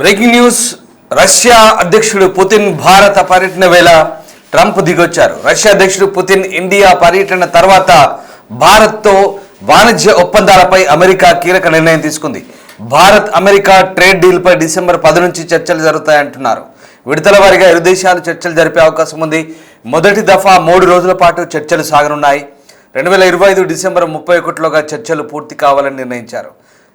Breaking news. Russia అధ్యక్షుడు Putin భారత పర్యటన వేళ ట్రంప్ దిగొచ్చారు. రష్యా అధ్యక్షుడు పుతిన్ ఇండియా పర్యటన తర్వాత భారత్తో వాణిజ్య ఒప్పందాలపై అమెరికా కీలక నిర్ణయం తీసుకుంది. భారత్ అమెరికా ట్రేడ్ డీల్పై డిసెంబర్ 10 నుంచి చర్చలు జరుగుతాయంటున్నారు. విడతల వారీగా ఇరు దేశాలు చర్చలు జరిపే అవకాశం ఉంది. మొదటి దఫా 3 రోజుల పాటు చర్చలు సాగనున్నాయి. 2025 డిసెంబర్ 31లోగా చర్చలు పూర్తి కావాలని నిర్ణయించారు.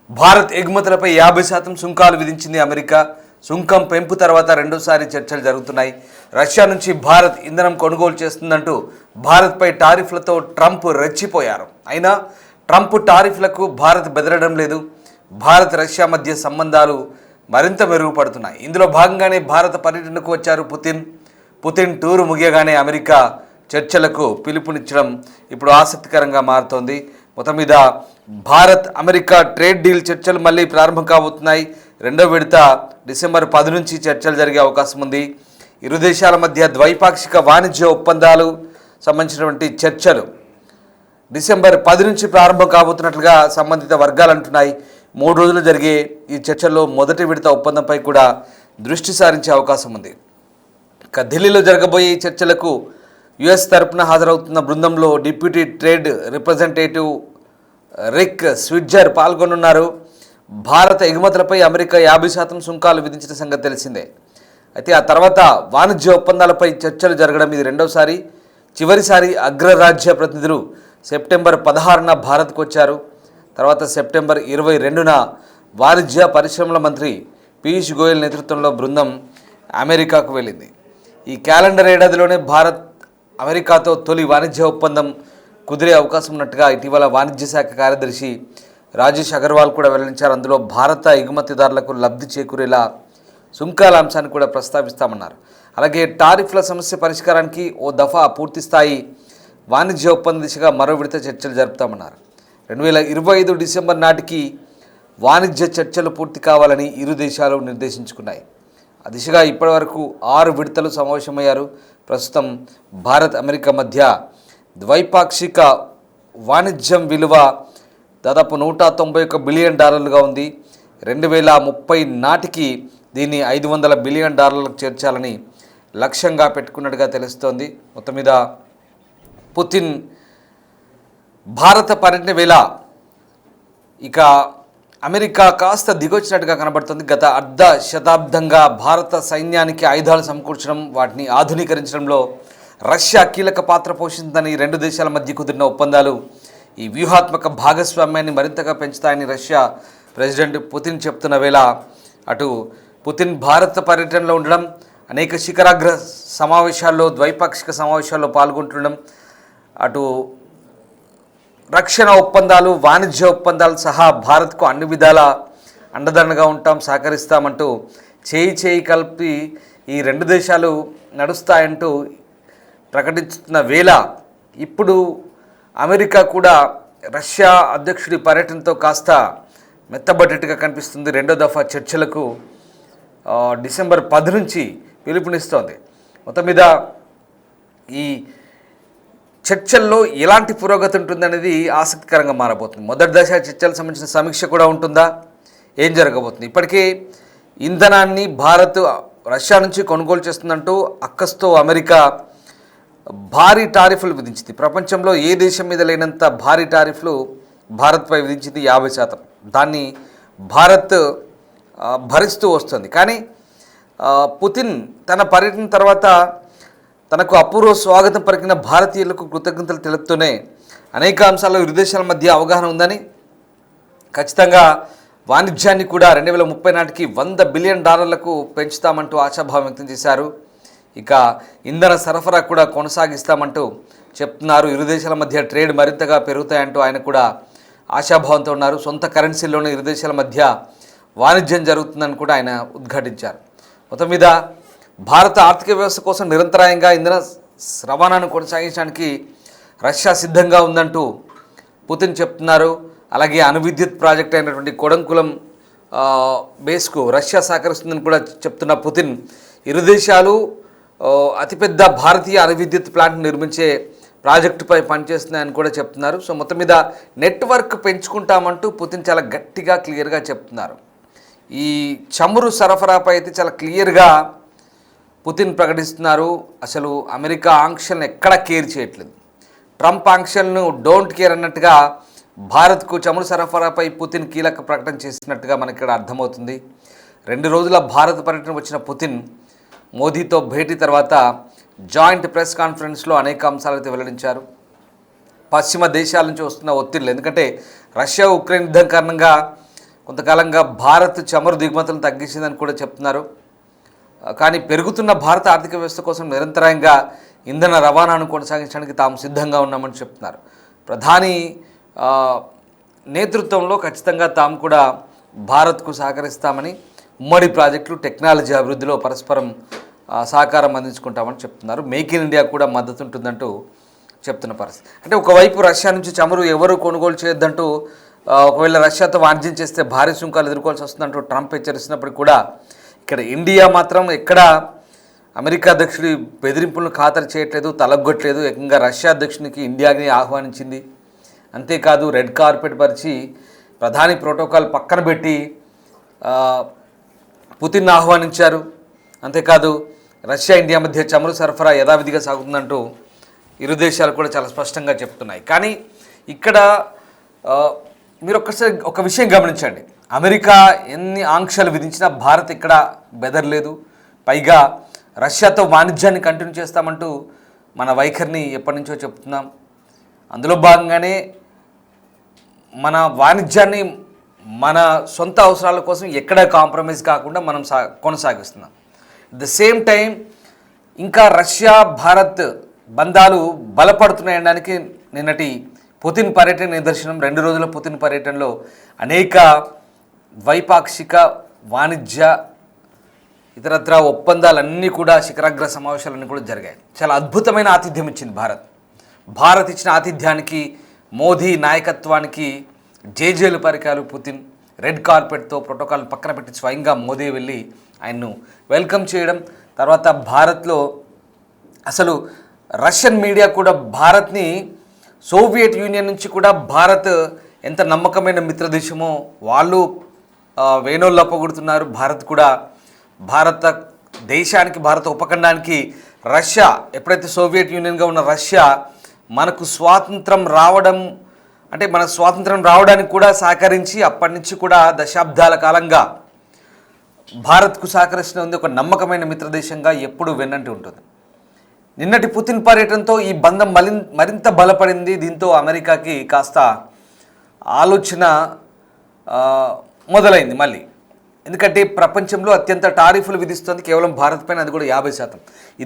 భారత్ ఎగుమతులపై 50% సుంకాలు విధించింది అమెరికా. సుంకం పెంపు తర్వాత రెండోసారి చర్చలు జరుగుతున్నాయి. రష్యా నుంచి భారత్ ఇంధనం కొనుగోలు చేస్తుందంటూ భారత్పై టారిఫ్లతో ట్రంప్ రెచ్చిపోయారు. అయినా ట్రంప్ టారిఫ్లకు భారత్ బెదరడం లేదు. భారత్ రష్యా మధ్య సంబంధాలు మరింత మెరుగుపడుతున్నాయి. ఇందులో భాగంగానే భారత పర్యటనకు వచ్చారు పుతిన్ టూరు ముగియగానే అమెరికా చర్చలకు పిలుపునిచ్చడం ఇప్పుడు ఆసక్తికరంగా మారుతోంది. మొత్తం మీద భారత్ అమెరికా ట్రేడ్ డీల్ చర్చలు మళ్ళీ ప్రారంభం కాబోతున్నాయి. రెండో విడత డిసెంబర్ 10 నుంచి చర్చలు జరిగే అవకాశం ఉంది. ఇరు దేశాల మధ్య ద్వైపాక్షిక వాణిజ్య ఒప్పందాలు సంబంధించినటువంటి చర్చలు డిసెంబర్ 10 నుంచి ప్రారంభం కాబోతున్నట్లుగా సంబంధిత వర్గాలు అంటున్నాయి. 3 రోజులు జరిగే ఈ చర్చల్లో మొదటి విడత ఒప్పందంపై కూడా దృష్టి సారించే అవకాశం ఉంది. ఇక ఢిల్లీలో జరగబోయే ఈ చర్చలకు యుఎస్ తరపున హాజరవుతున్న బృందంలో డిప్యూటీ ట్రేడ్ రిప్రజెంటేటివ్ రిక్ స్విట్జర్ పాల్గొనున్నారు. భారత ఎగుమతులపై అమెరికా 50% సుంకాలు విధించిన సంగతి తెలిసిందే. అయితే ఆ తర్వాత వాణిజ్య ఒప్పందాలపై చర్చలు జరగడం ఇది రెండోసారి. చివరిసారి అగ్రరాజ్య ప్రతినిధులు సెప్టెంబర్ 16న భారత్కు వచ్చారు. తర్వాత సెప్టెంబర్ 22న వాణిజ్య పరిశ్రమల మంత్రి పీయూష్ గోయల్ నేతృత్వంలో బృందం అమెరికాకు వెళ్ళింది. ఈ క్యాలెండర్ ఏడాదిలోనే భారత్ అమెరికాతో తొలి వాణిజ్య ఒప్పందం కుదిరే అవకాశం ఉన్నట్టుగా ఇటీవల వాణిజ్య శాఖ కార్యదర్శి రాజేష్ అగర్వాల్ కూడా వెల్లడించారు. అందులో భారత ఎగుమతిదారులకు లబ్ధి చేకూరేలా సుంకాల అంశాన్ని కూడా ప్రస్తావిస్తామన్నారు. అలాగే టారిఫ్ల సమస్య పరిష్కారానికి ఓ దఫా పూర్తిస్థాయి వాణిజ్య ఒప్పంద దిశగా మరో విడత చర్చలు జరుపుతామన్నారు. 2025 డిసెంబర్ నాటికి వాణిజ్య చర్చలు పూర్తి కావాలని ఇరు దేశాలు నిర్దేశించుకున్నాయి. ఆ దిశగా ఇప్పటివరకు 6 విడతలు సమావేశమయ్యారు. ప్రస్తుతం భారత్ అమెరికా మధ్య ద్వైపాక్షిక వాణిజ్యం విలువ దాదాపు $191 బిలియన్ ఉంది. 2030 నాటికి దీన్ని $500 బిలియన్ చేర్చాలని లక్ష్యంగా పెట్టుకున్నట్టుగా తెలుస్తోంది. మొత్తం మీద పుతిన్ భారత పర్యటన వేళ ఇక అమెరికా కాస్త దిగొచ్చినట్టుగా కనబడుతుంది. గత అర్ధ శతాబ్దంగా భారత సైన్యానికి ఆయుధాలు సమకూర్చడం, వాటిని ఆధునీకరించడంలో రష్యా కీలక పాత్ర పోషించిందని రెండు దేశాల మధ్య కుదిరిన ఒప్పందాలు ఈ వ్యూహాత్మక భాగస్వామ్యాన్ని మరింతగా పెంచుతాయని రష్యా ప్రెసిడెంట్ పుతిన్ చెప్తున్న వేళ అటు పుతిన్ భారత పర్యటనలో ఉండడం, అనేక శిఖరాగ్ర సమావేశాల్లో ద్వైపాక్షిక సమావేశాల్లో పాల్గొంటుండడం, అటు రక్షణ ఒప్పందాలు వాణిజ్య ఒప్పందాలు సహా భారత్కు అన్ని విధాల అండదండగా ఉంటాం, సహకరిస్తామంటూ చేయి కలిపి ఈ రెండు దేశాలు నడుస్తాయంటూ ప్రకటిస్తున్న వేళ ఇప్పుడు అమెరికా కూడా రష్యా అధ్యక్షుడి పర్యటనతో కాస్త మెత్తబడ్డట్టుగా కనిపిస్తుంది. రెండో దఫా చర్చలకు డిసెంబర్ 10 నుంచి పిలుపునిస్తోంది. మొత్తం మీద ఈ చర్చల్లో ఎలాంటి పురోగతి ఉంటుందనేది ఆసక్తికరంగా మారబోతుంది. మొదటి దశ చర్చలకు సంబంధించిన సమీక్ష కూడా ఉంటుందా, ఏం జరగబోతుంది? ఇప్పటికే ఇంధనాన్ని భారత్ రష్యా నుంచి కొనుగోలు చేస్తుందంటూ అక్కస్తో అమెరికా భారీ టారిఫ్లు విధించింది. ప్రపంచంలో ఏ దేశం మీద లేనంత భారీ టారిఫ్లు భారత్పై విధించింది, 50%. దాన్ని భారత్ భరిస్తూ వస్తుంది. కానీ పుతిన్ తన పర్యటన తర్వాత తనకు అపూర్వ స్వాగతం పలికిన భారతీయులకు కృతజ్ఞతలు తెలుపుతూనే అనేక అంశాల్లో ఇరు దేశాల మధ్య అవగాహన ఉందని, ఖచ్చితంగా వాణిజ్యాన్ని కూడా 2030 నాటికి $100 బిలియన్ పెంచుతామంటూ ఆశాభావం వ్యక్తం చేశారు. ఇక ఇంధన సరఫరా కూడా కొనసాగిస్తామంటూ చెప్తున్నారు. ఇరు దేశాల మధ్య ట్రేడ్ మరింతగా పెరుగుతాయంటూ ఆయన కూడా ఆశాభావంతో ఉన్నారు. సొంత కరెన్సీలోనే ఇరు దేశాల మధ్య వాణిజ్యం జరుగుతుందని కూడా ఆయన ఉద్ఘాటించారు. మొత్తం మీద భారత ఆర్థిక వ్యవస్థ కోసం నిరంతరాయంగా ఇంధన రవాణాను కొనసాగించడానికి రష్యా సిద్ధంగా ఉందంటూ పుతిన్ చెప్తున్నారు. అలాగే అణువిద్యుత్ ప్రాజెక్ట్ అయినటువంటి కొడంకులం బేస్కు రష్యా సహకరిస్తుందని కూడా చెప్తున్న పుతిన్ ఇరు దేశాలు అతిపెద్ద భారతీయ అణువిద్యుత్ ప్లాంట్ నిర్మించే ప్రాజెక్టుపై పనిచేస్తున్నాయని కూడా చెప్తున్నారు. సో మొత్తం మీద నెట్వర్క్ పెంచుకుంటామంటూ పుతిన్ చాలా గట్టిగా క్లియర్గా చెప్తున్నారు. ఈ చమురు సరఫరాపై అయితే చాలా క్లియర్గా పుతిన్ ప్రకటిస్తున్నారు. అసలు అమెరికా ఆంక్షలను ఎక్కడా కేర్ చేయట్లేదు. ట్రంప్ ఆంక్షలను డోంట్ కేర్ అన్నట్టుగా భారత్కు చమురు సరఫరాపై పుతిన్ కీలక ప్రకటన చేసినట్టుగా మనకి ఇక్కడ అర్థమవుతుంది. 2 రోజుల భారత పర్యటన వచ్చిన పుతిన్ మోదీతో భేటీ తర్వాత జాయింట్ ప్రెస్ కాన్ఫరెన్స్లో అనేక అంశాలైతే వెల్లడించారు. పశ్చిమ దేశాల నుంచి వస్తున్న ఒత్తిళ్లు, ఎందుకంటే రష్యా ఉక్రెయిన్ యుద్ధం కారణంగా కొంతకాలంగా భారత్ చమురు దిగుమతులను తగ్గించిందని కూడా చెప్తున్నారు. కానీ పెరుగుతున్న భారత ఆర్థిక వ్యవస్థ కోసం నిరంతరంగా ఇంధన రవాణాను కొనసాగించడానికి తాము సిద్ధంగా ఉన్నామని చెప్తున్నారు. ప్రధాని నేతృత్వంలో ఖచ్చితంగా తాము కూడా భారత్కు సహకరిస్తామని, ఉమ్మడి ప్రాజెక్టులు టెక్నాలజీ అభివృద్ధిలో పరస్పరం సహకారం అందించుకుంటామని చెప్తున్నారు. మేక్ ఇన్ ఇండియా కూడా మద్దతు ఉంటుందంటూ చెప్తున్న పరిస్థితి. అంటే ఒకవైపు రష్యా నుంచి చమురు ఎవరు కొనుగోలు చేయొద్దంటూ, ఒకవేళ రష్యాతో వాణిజ్యం చేస్తే భారీ సుంకాలు ఎదుర్కోవాల్సి వస్తుందంటూ ట్రంప్ హెచ్చరిస్తున్నప్పటికీ కూడా ఇక్కడ ఇండియా మాత్రం ఎక్కడ అమెరికా అధ్యక్షుడి బెదిరింపులను ఖాతరు చేయట్లేదు, తలగొట్టలేదు. ఏకంగా రష్యా అధ్యక్షునికి ఇండియాని ఆహ్వానించింది. అంతేకాదు రెడ్ కార్పెట్ పరిచి ప్రధాని ప్రోటోకాల్ పక్కన పెట్టి పుతిన్ ఆహ్వానించారు. అంతేకాదు రష్యా ఇండియా మధ్య చమురు సరఫరా యథావిధిగా సాగుతుందంటూ ఇరు దేశాలు కూడా చాలా స్పష్టంగా చెప్తున్నాయి. కానీ ఇక్కడ మీరు ఒక్కసారి ఒక విషయం గమనించండి. అమెరికా ఎన్ని ఆంక్షలు విధించినా భారత్ ఇక్కడ బెదరలేదు. పైగా రష్యాతో వాణిజ్యాన్ని కంటిన్యూ చేస్తామంటూ మన వైఖరిని ఎప్పటి నుంచో చెప్తున్నాం. అందులో భాగంగానే మన వాణిజ్యాన్ని మన సొంత అవసరాల కోసం ఎక్కడ కాంప్రమైజ్ కాకుండా మనం కొనసాగిస్తున్నాం. అట్ ద సేమ్ టైం ఇంకా రష్యా భారత్ బంధాలు బలపడుతున్నాయనడానికి నిన్నటి పుతిన్ పర్యటన నిదర్శనం. 2 రోజుల పుతిన్ పర్యటనలో అనేక ద్వైపాక్షిక వాణిజ్య ఇతరత్ర ఒప్పందాలన్నీ కూడా శిఖరాగ్ర సమావేశాలన్నీ కూడా జరిగాయి. చాలా అద్భుతమైన ఆతిథ్యం ఇచ్చింది భారత్ ఇచ్చిన ఆతిథ్యానికి, మోదీ నాయకత్వానికి జేజేలు పరికాలు. పుతిన్ రెడ్ కార్పెట్తో ప్రోటోకాల్ పక్కన పెట్టి స్వయంగా మోదీ వెళ్ళి ఆయన్ను వెల్కమ్ చేయడం. తర్వాత భారత్లో అసలు రష్యన్ మీడియా కూడా భారత్ని సోవియట్ యూనియన్ నుంచి కూడా భారత్ ఎంత నమ్మకమైన మిత్రదేశమో వాళ్ళు వేణోళ్ళు అప్పగొడుతున్నారు. భారత్ కూడా భారత దేశానికి, భారత ఉపఖండానికి రష్యా ఎప్పుడైతే సోవియట్ యూనియన్గా ఉన్న రష్యా మనకు స్వాతంత్రం రావడం అంటే మన స్వాతంత్రం రావడానికి కూడా సహకరించి అప్పటి నుంచి కూడా దశాబ్దాల కాలంగా భారత్కు సహకరిస్తూ ఉంది. ఒక నమ్మకమైన మిత్రదేశంగా ఎప్పుడు వెన్నంటి ఉంటుంది. నిన్నటి పుతిన్ పర్యటనతో ఈ బంధం మరింత బలపడింది. దీంతో అమెరికాకి కాస్త ఆలోచన మొదలైంది మళ్ళీ. ఎందుకంటే ప్రపంచంలో అత్యంత టారిఫ్లు విధిస్తుంది కేవలం భారత్ పైన, అది కూడా 50%.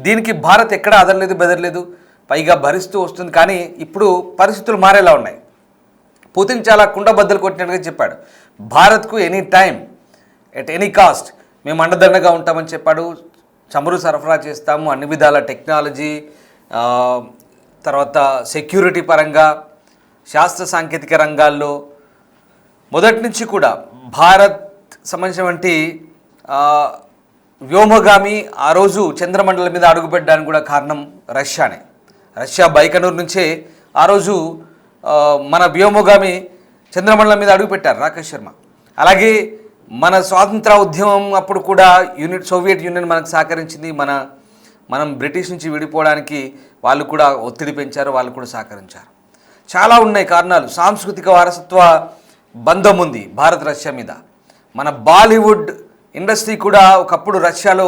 దీనికి భారత్ ఎక్కడా అదరలేదు బెదరలేదు, పైగా భరిస్తూ వస్తుంది. కానీ ఇప్పుడు పరిస్థితులు మారేలా ఉన్నాయి. పుతిన్ చాలా కుండబద్దలు కొట్టినట్టుగా చెప్పాడు. భారత్కు any time at any cost మేము అండదండగా ఉంటామని చెప్పాడు. చమురు సరఫరా చేస్తాము, అన్ని విధాల టెక్నాలజీ, తర్వాత సెక్యూరిటీ పరంగా, శాస్త్ర సాంకేతిక రంగాల్లో మొదటి నుంచి కూడా భారత్ సంబంధించినటువంటి వ్యోమగామి ఆ రోజు చంద్రమండలం మీద అడుగుపెట్టడానికి కూడా కారణం రష్యానే. రష్యా బైకనూరు నుంచే ఆ రోజు మన వ్యోమగామి చంద్రమండలం మీద అడుగుపెట్టారు రాకేష్ శర్మ. అలాగే మన స్వాతంత్ర ఉద్యమం అప్పుడు కూడా సోవియట్ యూనియన్ మనకు సహకరించింది. మనం బ్రిటిష్ నుంచి విడిపోవడానికి వాళ్ళు కూడా ఒత్తిడి పెంచారు, వాళ్ళు కూడా సహకరించారు. చాలా ఉన్నాయి కారణాలు. సాంస్కృతిక వారసత్వ బంధం ఉంది భారత్ రష్యా మీద. మన బాలీవుడ్ ఇండస్ట్రీ కూడా ఒకప్పుడు రష్యాలో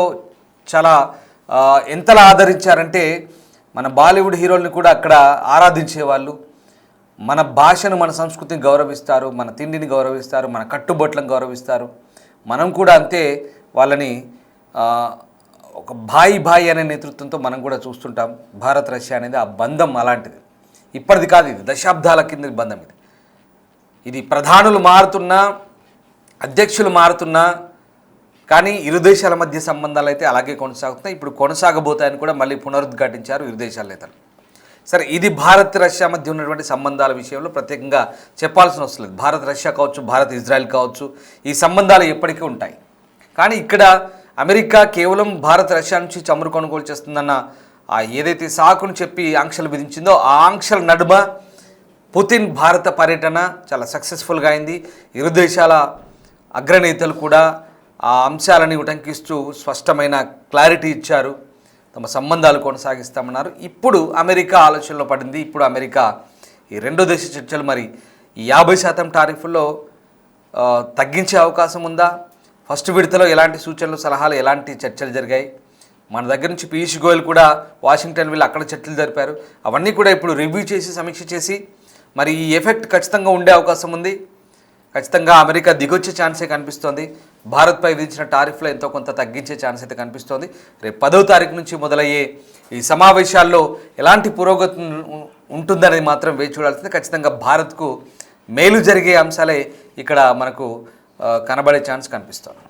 చాలా ఎంతలా ఆదరించారంటే మన బాలీవుడ్ హీరోల్ని కూడా అక్కడ ఆరాధించేవాళ్ళు. మన భాషను, మన సంస్కృతిని గౌరవిస్తారు, మన తిండిని గౌరవిస్తారు, మన కట్టుబొట్లను గౌరవిస్తారు. మనం కూడా అంతే వాళ్ళని ఒక భాయి అనే నేతృత్వంతో మనం కూడా చూస్తుంటాం. భారత్ రష్యా అనేది ఆ బంధం అలాంటిది. ఇప్పటిది కాదు, ఇది దశాబ్దాల కింద బంధం. ఇది ప్రధానులు మారుతున్నా, అధ్యక్షులు మారుతున్నా, కానీ ఇరు దేశాల మధ్య సంబంధాలు అయితే అలాగే కొనసాగుతున్నాయి. ఇప్పుడు కొనసాగబోతాయని కూడా మళ్ళీ పునరుద్ఘాటించారు ఇరు దేశాల నేతలు. సరే, ఇది భారత్ రష్యా మధ్య ఉన్నటువంటి సంబంధాల విషయంలో ప్రత్యేకంగా చెప్పాల్సిన అవసరం లేదు. భారత్ రష్యా కావచ్చు, భారత్ ఇజ్రాయెల్ కావచ్చు, ఈ సంబంధాలు ఎప్పటికీ ఉంటాయి. కానీ ఇక్కడ అమెరికా కేవలం భారత్ రష్యా నుంచి చమురు కొనుగోలు చేస్తుందన్న ఏదైతే సాకును చెప్పి ఆంక్షలు విధించిందో ఆ ఆంక్షల నడుమ పుతిన్ భారత పర్యటన చాలా సక్సెస్ఫుల్గా అయింది. ఇరు దేశాల అగ్రనేతలు కూడా ఆ అంశాలని ఉటంకిస్తూ స్పష్టమైన క్లారిటీ ఇచ్చారు. తమ సంబంధాలు కొనసాగిస్తామన్నారు. ఇప్పుడు అమెరికా ఆలోచనలో పడింది. ఇప్పుడు అమెరికా ఈ రెండో దేశ చర్చలు మరి ఈ 50% టారిఫ్లో తగ్గించే అవకాశం ఉందా? ఫస్ట్ విడతలో ఎలాంటి సూచనలు, సలహాలు, ఎలాంటి చర్చలు జరిగాయి? మన దగ్గర నుంచి పీయూష్ గోయల్ కూడా వాషింగ్టన్ వెళ్ళి అక్కడ చర్చలు జరిపారు. అవన్నీ కూడా ఇప్పుడు రివ్యూ చేసి, సమీక్ష చేసి మరి ఈ ఎఫెక్ట్ ఖచ్చితంగా ఉండే అవకాశం ఉంది. ఖచ్చితంగా అమెరికా దిగొచ్చే ఛాన్సే కనిపిస్తోంది. భారత్పై విధించిన టారిఫ్లో ఎంతో కొంత తగ్గించే ఛాన్స్ అయితే కనిపిస్తోంది. రేపు 10వ తారీఖు నుంచి మొదలయ్యే ఈ సమావేశాల్లో ఎలాంటి పురోగతి ఉంటుందనేది మాత్రం వేచి చూడాల్సింది. ఖచ్చితంగా భారత్కు మేలు జరిగే అంశాలే ఇక్కడ మనకు కనబడే ఛాన్స్ కనిపిస్తోంది.